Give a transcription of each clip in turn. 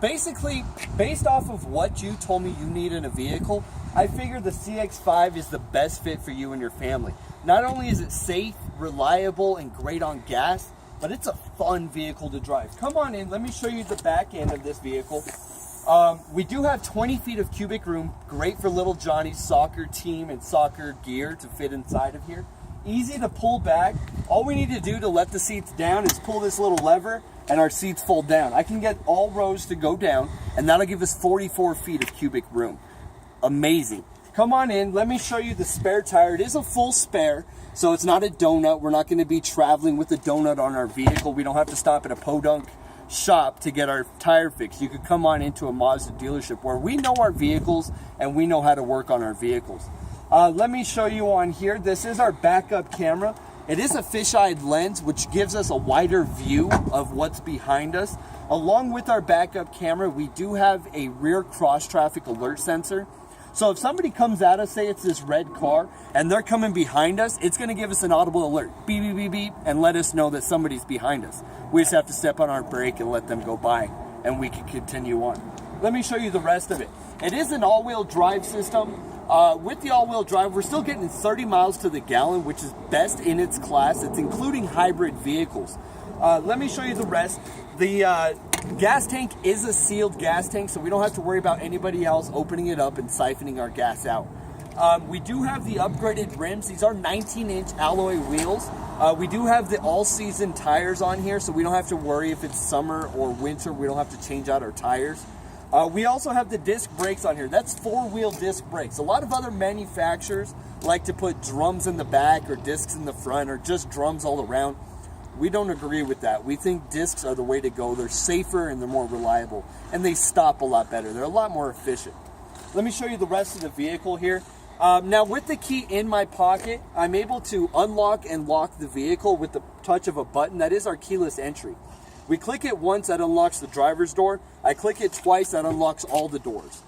Basically, based off of what you told me you need in a vehicle, I figured the CX-5 is the best fit for you and your family. Not only is it safe, reliable, and great on gas, but it's a fun vehicle to drive. Come on in, let me show you the back end of this vehicle. We do have 20 feet of cubic room, great for little Johnny's soccer team and soccer gear to fit inside of here. Easy to pull back. All we need to do to let the seats down is pull this little lever and our seats fold down. I can get all rows to go down, and that'll give us 44 feet of cubic room. Amazing. Come on in, let me show you the spare tire. It is a full spare, so it's not a donut. We're not gonna be traveling with a donut on our vehicle. We don't have to stop at a podunk shop to get our tire fixed. You could come on into a Mazda dealership where we know our vehicles and we know how to work on our vehicles. Let me show you on here. This is our backup camera. It is a fisheye lens, which gives us a wider view of what's behind us. Along with our backup camera, we do have a rear cross traffic alert sensor. So if somebody comes at us, say it's this red car, and they're coming behind us, it's gonna give us an audible alert, beep, beep, beep, beep, and let us know that somebody's behind us. We just have to step on our brake and let them go by, and we can continue on. Let me show you the rest of it. It is an all-wheel drive system. With the all-wheel drive, we're still getting 30 miles to the gallon, which is best in its class. It's including hybrid vehicles. Let me show you the rest. The gas tank is a sealed gas tank, so we don't have to worry about anybody else opening it up and siphoning our gas out. We do have the upgraded rims. These are 19-inch alloy wheels. We do have the all-season tires on here, so we don't have to worry if it's summer or winter. We don't have to change out our tires. We also have the disc brakes on here. That's 4-wheel disc brakes. A lot of other manufacturers like to put drums in the back or discs in the front or just drums all around. We don't agree with that. We think discs are the way to go. They're safer and they're more reliable, and they stop a lot better. They're a lot more efficient. Let me show you the rest of the vehicle here. Now with the key in my pocket, I'm able to unlock and lock the vehicle with the touch of a button. That is our keyless entry. We click it once, that unlocks the driver's door. I click it twice, that unlocks all the doors.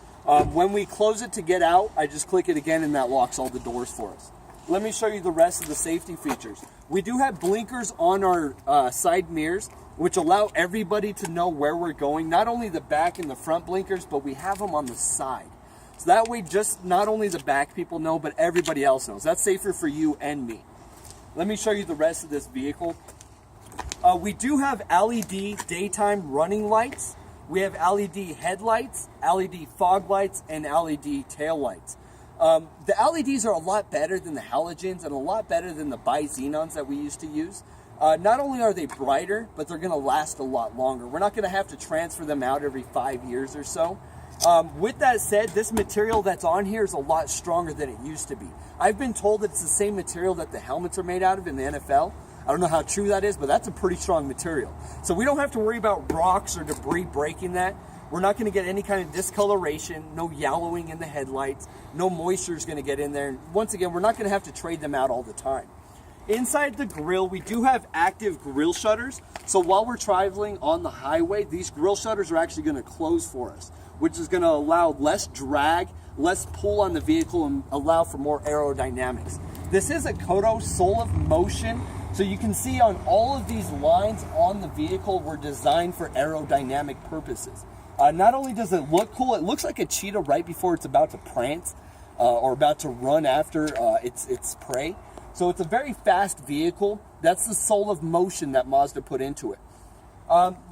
When we close it to get out, I just click it again and that locks all the doors for us. Let me show you the rest of the safety features. We do have blinkers on our side mirrors, which allow everybody to know where we're going. Not only the back and the front blinkers, but we have them on the side. So that way, just not only the back people know, but everybody else knows. That's safer for you and me. Let me show you the rest of this vehicle. We do have LED daytime running lights. We have LED headlights, LED fog lights, and LED tail lights. The LEDs are a lot better than the halogens and a lot better than the bi-xenons that we used to use. Not only are they brighter, but they're gonna last a lot longer. We're not gonna have to transfer them out every 5 years or so. With that said, this material that's on here is a lot stronger than it used to be. I've been told that it's the same material that the helmets are made out of in the NFL. I don't know how true that is, but that's a pretty strong material. So we don't have to worry about rocks or debris breaking that. We're not going to get any kind of discoloration, no yellowing in the headlights, no moisture is going to get in there. And once again, we're not going to have to trade them out all the time. Inside the grille, we do have active grille shutters. So while we're traveling on the highway, these grille shutters are actually going to close for us, which is going to allow less drag, less pull on the vehicle, and allow for more aerodynamics. This is a Kodo Soul of Motion. So you can see on all of these lines on the vehicle were designed for aerodynamic purposes. Not only does it look cool, it looks like a cheetah right before it's about to prance or about to run after its prey. So it's a very fast vehicle. That's the Soul of Motion that Mazda put into it.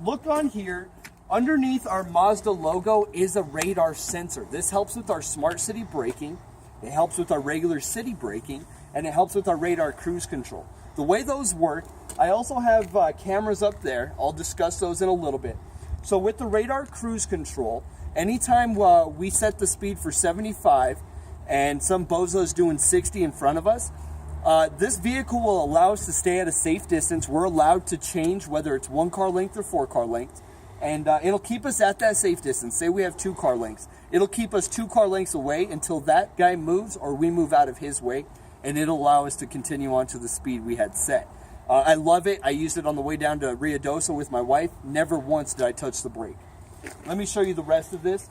Look on here. Underneath our Mazda logo is a radar sensor. This helps with our smart city braking. It helps with our regular city braking, and it helps with our radar cruise control. The way those work, I also have cameras up there. I'll discuss those in a little bit. So with the radar cruise control, anytime we set the speed for 75 and some bozo is doing 60 in front of us, this vehicle will allow us to stay at a safe distance. We're allowed to change whether it's 1 car length or 4 car lengths, and it'll keep us at that safe distance. Say we have 2 car lengths. It'll keep us 2 car lengths away until that guy moves or we move out of his way, and it'll allow us to continue on to the speed we had set. I love it. I used it on the way down to Ruidoso with my wife. Never once did I touch the brake. Let me show you the rest of this.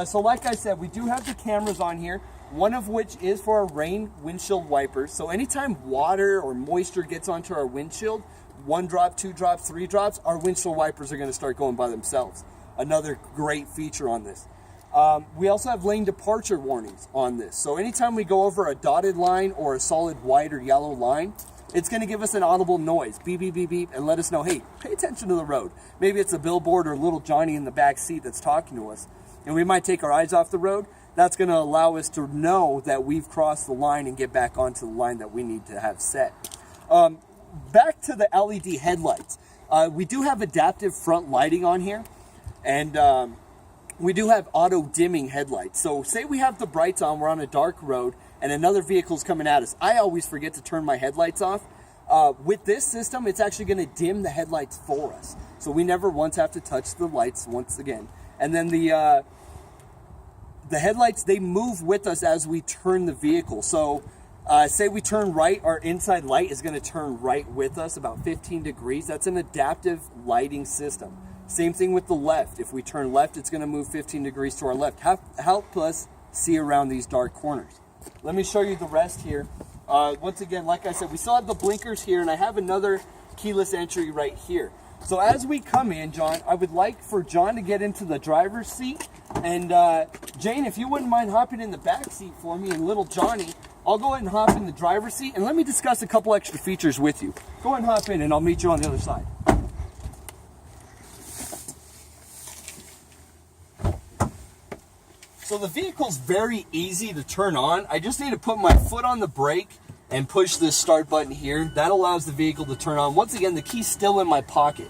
So like I said, we do have the cameras on here, one of which is for our rain windshield wipers. So anytime water or moisture gets onto our windshield, 1 drop, 2 drops, 3 drops, our windshield wipers are going to start going by themselves. Another great feature on this. We also have lane departure warnings on this. So anytime we go over a dotted line or a solid white or yellow line, it's going to give us an audible noise, beep, beep, beep, beep, and let us know, hey, pay attention to the road. Maybe it's a billboard or little Johnny in the back seat that's talking to us, and we might take our eyes off the road. That's going to allow us to know that we've crossed the line and get back onto the line that we need to have set. Back to the LED headlights. We do have adaptive front lighting on here, and we do have auto dimming headlights. So say we have the brights on, we're on a dark road, and another vehicle's coming at us. I always forget to turn my headlights off. With this system, it's actually going to dim the headlights for us. So we never once have to touch the lights once again. And then the headlights, they move with us as we turn the vehicle. So say we turn right, our inside light is going to turn right with us about 15 degrees. That's an adaptive lighting system. Same thing with the left. If we turn left, it's going to move 15 degrees to our left. Help us see around these dark corners. Let me show you the rest here. Once again, like I said, we still have the blinkers here, and I have another keyless entry right here. So as we come in, John, I would like for John to get into the driver's seat. And Jane, if you wouldn't mind hopping in the back seat for me, and little Johnny, I'll go ahead and hop in the driver's seat, and let me discuss a couple extra features with you. Go ahead and hop in, and I'll meet you on the other side. So the vehicle's very easy to turn on. I just need to put my foot on the brake and push this start button here. That allows the vehicle to turn on. Once again, the key's still in my pocket.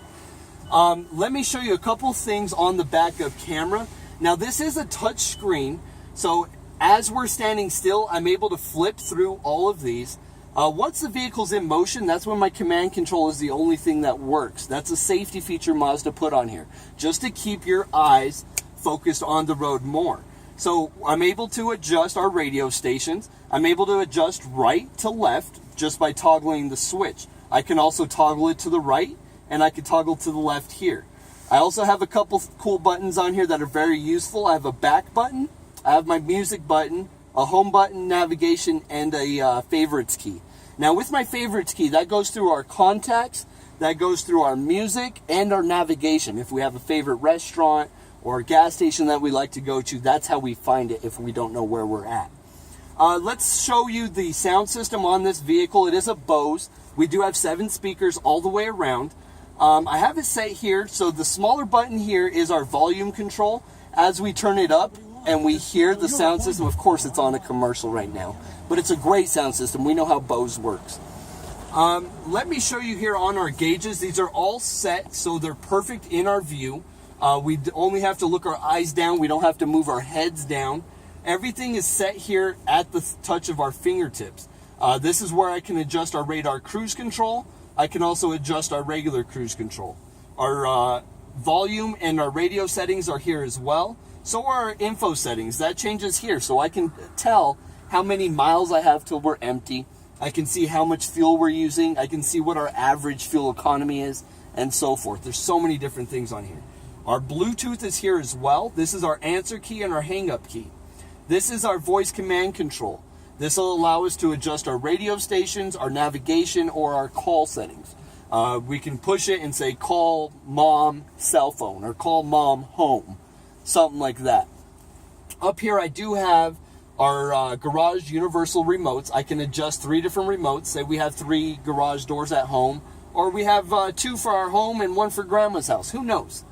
Let me show you a couple things on the backup camera. Now this is a touch screen, so as we're standing still, I'm able to flip through all of these. Once the vehicle's in motion, that's when my command control is the only thing that works. That's a safety feature Mazda put on here, just to keep your eyes focused on the road more. So I'm able to adjust our radio stations. I'm able to adjust right to left just by toggling the switch. I can also toggle it to the right, and I can toggle to the left here. I also have a couple cool buttons on here that are very useful. I have a back button, I have my music button, a home button, navigation, and a favorites key. Now with my favorites key, that goes through our contacts, that goes through our music, and our navigation. If we have a favorite restaurant or a gas station that we like to go to, that's how we find it if we don't know where we're at. Let's show you the sound system on this vehicle. It is a Bose. We do have 7 speakers all the way around. I have it set here, so the smaller button here is our volume control. As we turn it up and we hear the sound system, of course it's on a commercial right now, but it's a great sound system. We know how Bose works. Let me show you here on our gauges. These are all set so they're perfect in our view. We only have to look our eyes down. We don't have to move our heads down. Everything is set here at the touch of our fingertips. This is where I can adjust our radar cruise control. I can also adjust our regular cruise control. Our volume and our radio settings are here as well. So are our info settings. That changes here. So I can tell how many miles I have till we're empty. I can see how much fuel we're using. I can see what our average fuel economy is, and so forth. There's so many different things on here. Our Bluetooth is here as well. This is our answer key and our hang-up key. This is our voice command control. This will allow us to adjust our radio stations, our navigation, or our call settings. We can push it and say, call mom cell phone, or call mom home, something like that. Up here I do have our garage universal remotes. I can adjust 3 different remotes. Say we have 3 garage doors at home, or we have 2 for our home and 1 for grandma's house. Who knows?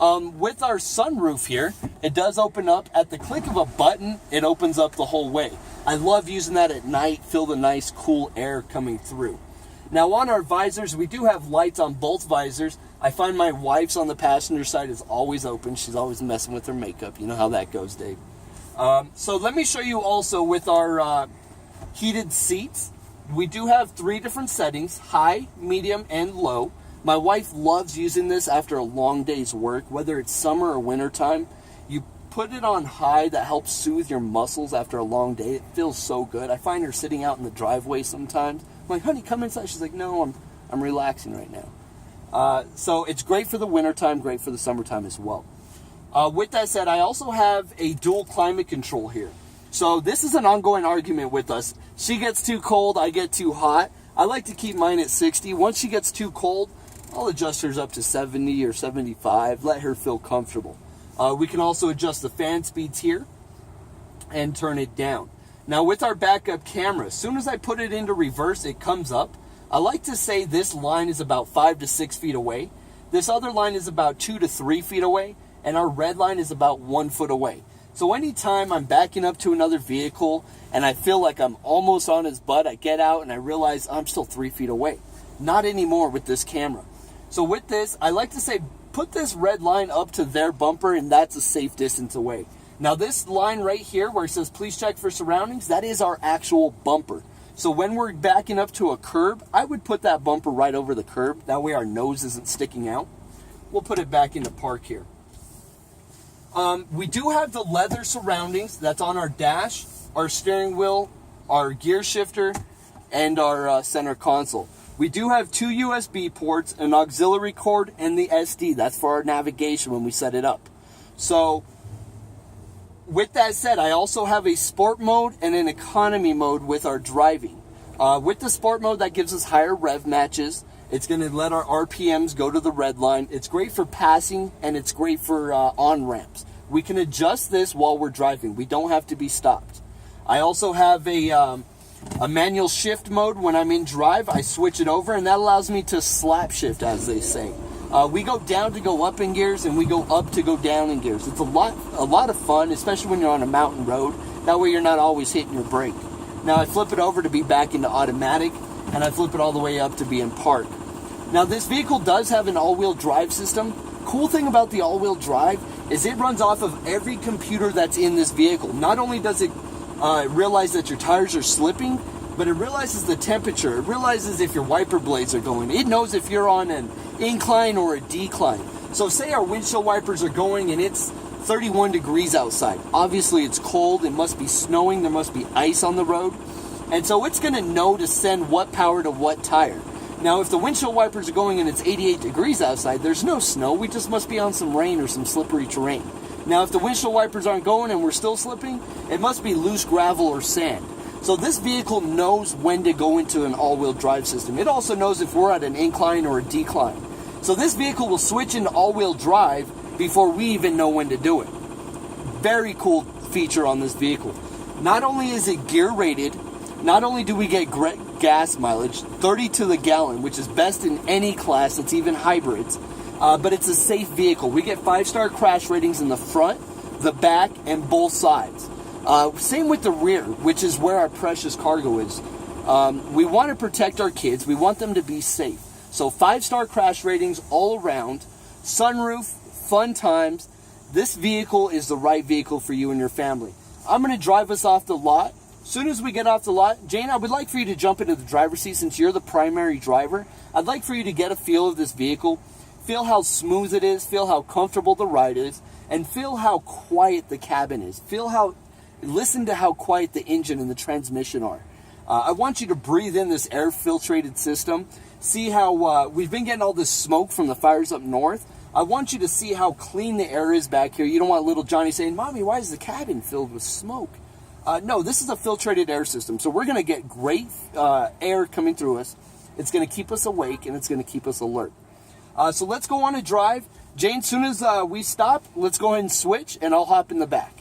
With our sunroof here, it does open up. At the click of a button, it opens up the whole way. I love using that at night, feel the nice cool air coming through. Now on our visors, we do have lights on both visors. I find my wife's on the passenger side is always open. She's always messing with her makeup. You know how that goes, Dave. So let me show you also with our heated seats. We do have 3 different settings, high, medium, and low. My wife loves using this after a long day's work, whether it's summer or winter time. You put it on high, that helps soothe your muscles after a long day. It feels so good. I find her sitting out in the driveway sometimes. I'm like, honey, come inside. She's like, no, I'm relaxing right now. So it's great for the winter time, great for the summertime as well. With that said, I also have a dual climate control here. So this is an ongoing argument with us. She gets too cold, I get too hot. I like to keep mine at 60. Once she gets too cold, I'll adjust hers up to 70 or 75, let her feel comfortable. We can also adjust the fan speeds here and turn it down. Now with our backup camera, as soon as I put it into reverse, it comes up. I like to say this line is about 5 to 6 feet away. This other line is about 2 to 3 feet away, and our red line is about 1 foot away. So anytime I'm backing up to another vehicle and I feel like I'm almost on his butt, I get out and I realize I'm still 3 feet away. Not anymore with this camera. So with this, I like to say, put this red line up to their bumper, and that's a safe distance away. Now this line right here where it says please check for surroundings, that is our actual bumper. So when we're backing up to a curb, I would put that bumper right over the curb. That way our nose isn't sticking out. We'll put it back into park here. We do have the leather surroundings that's on our dash, our steering wheel, our gear shifter, and our center console. We do have 2 USB ports, an auxiliary cord, and the SD. That's for our navigation when we set it up. So with that said, I also have a sport mode and an economy mode with our driving. With the sport mode, that gives us higher rev matches. It's going to let our RPMs go to the red line. It's great for passing, and it's great for on-ramps. We can adjust this while we're driving. We don't have to be stopped. I also have a manual shift mode. When I'm in drive, I switch it over, and that allows me to slap shift, as they say. We go down to go up in gears, and we go up to go down in gears. It's a lot of fun, especially when you're on a mountain road. That way you're not always hitting your brake. Now I flip it over to be back into automatic, and I flip it all the way up to be in park. Now this vehicle does have an all-wheel drive system. Cool thing about the all-wheel drive is it runs off of every computer that's in this vehicle. Not only does it realize that your tires are slipping, but it realizes the temperature. It realizes if your wiper blades are going. It knows if you're on an incline or a decline. So say our windshield wipers are going and it's 31 degrees outside. Obviously it's cold, it must be snowing, there must be ice on the road. And so it's going to know to send what power to what tire. Now if the windshield wipers are going and it's 88 degrees outside, there's no snow, we just must be on some rain or some slippery terrain. Now if the windshield wipers aren't going and we're still slipping, it must be loose gravel or sand. So this vehicle knows when to go into an all-wheel drive system. It also knows if we're at an incline or a decline. So this vehicle will switch into all-wheel drive before we even know when to do it. Very cool feature on this vehicle. Not only is it gear rated, not only do we get great gas mileage, 30 to the gallon, which is best in any class, it's even hybrids, but it's a safe vehicle. We get 5-star crash ratings in the front, the back, and both sides. Same with the rear, which is where our precious cargo is. We want to protect our kids. We want them to be safe. So 5-star crash ratings all around, sunroof, fun times. This vehicle is the right vehicle for you and your family. I'm going to drive us off the lot. As soon as we get off the lot, Jane, I would like for you to jump into the driver's seat since you're the primary driver. I'd like for you to get a feel of this vehicle, feel how smooth it is, feel how comfortable the ride is, and feel how quiet the cabin is. Listen to how quiet the engine and the transmission are. I want you to breathe in this air-filtrated system. See how we've been getting all this smoke from the fires up north. I want you to see how clean the air is back here. You don't want little Johnny saying, "Mommy, why is the cabin filled with smoke?" No, this is a filtrated air system. So we're going to get great air coming through us. It's going to keep us awake, and it's going to keep us alert. So let's go on a drive. Jane, as soon as we stop, let's go ahead and switch, and I'll hop in the back.